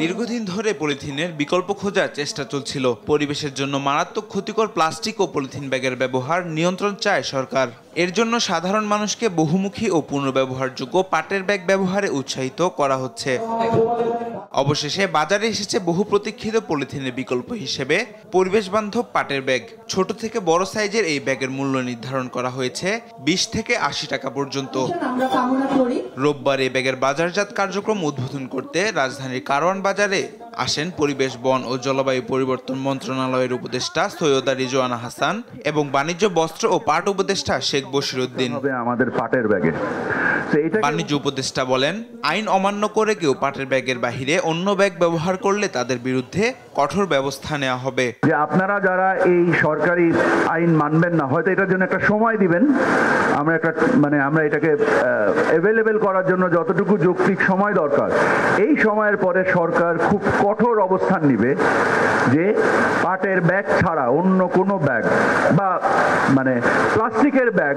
দীর্ঘদিন ধরে পলিথিনের বিকল্প খোঁজার চেষ্টা চলছিল। পরিবেশের জন্য মারাত্মক ক্ষতিকর প্লাস্টিক ও পলিথিন ব্যাগের ব্যবহার নিয়ন্ত্রণ চায় সরকার। এর জন্য সাধারণ মানুষকে বহুমুখী ও পুনর্ব্যবহারযোগ্য পাটের ব্যাগ ব্যবহারে উৎসাহিত করা হচ্ছে। অবশেষে বাজারে এসেছে বহু প্রতীক্ষিত পলিথিনের বিকল্প হিসেবে পরিবেশ বান্ধব পাটের ব্যাগ। ছোট থেকে বড় সাইজের এই ব্যাগের মূল্য নির্ধারণ করা হয়েছে 20 থেকে 80 টাকা পর্যন্ত। রোববার এই ব্যাগের বাজারজাত কার্যক্রম উদ্বোধন করতে রাজধানীর কারওয়ান বাজারে আসেন পরিবেশ, বন ও জলবায়ু পরিবর্তন মন্ত্রণালয়ের উপদেষ্টা সৈয়দা রিজওয়ানা হাসান এবং বাণিজ্য, বস্ত্র ও পাট উপদেষ্টা শেখ বশিরউদ্দিন। আমাদের পাটের ব্যাগে বাণিজ্য উপদেষ্টা বলেন, আইন অমান্য করে কেউ পাটের ব্যাগের বাহিরে অন্য ব্যাগ ব্যবহার করলে তাদের বিরুদ্ধে কঠোর ব্যবস্থা নেওয়া হবে। যে আপনারা যারা এই সরকারি আইন মানবেন না, হয়তো এটার জন্য একটা সময় দিবেন। আমরা এটাকে অ্যাভেলেবেল করার জন্য যতটুকু যৌক্তিক সময় দরকার, এই সময়ের পরে সরকার খুব কঠোর অবস্থান নিবে যে পাটের ব্যাগ ছাড়া অন্য কোনো ব্যাগ বা প্লাস্টিকের ব্যাগ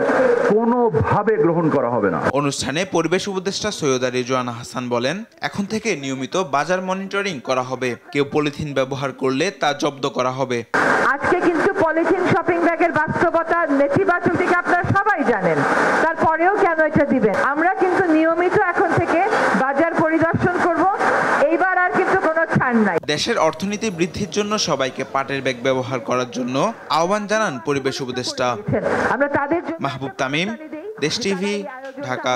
কোনোভাবে গ্রহণ করা হবে না। অনুষ্ঠানে পরিবেশ উপদেষ্টা সৈয়দা রিজওয়ানা হাসান বলেন, এখন থেকে নিয়মিত বাজার মনিটরিং করা হবে। কেউ পলিথিন ব্যবহার করলে তা জব্দ করা হবে। আজকে কিন্তু পলিথিন শপিং ব্যাগের বাস্তবতা নেতিবাচক দিকে আপনারা সবাই জানেন, তারপরেও কেন এটা দিবেন? আমরা কিন্তু নিয়মিত এখন থেকে বাজার পরিদর্শন করব। এইবার আর কিন্তু কোনো ছাড় নাই। দেশের অর্থনীতি বৃদ্ধির জন্য সবাইকে পাটের ব্যাগ ব্যবহার করার জন্য আহ্বান জানান পরিবেশ উপদেষ্টা। আমরা তাদের মাহবুব তামিম, দেশ টিভি, ঢাকা।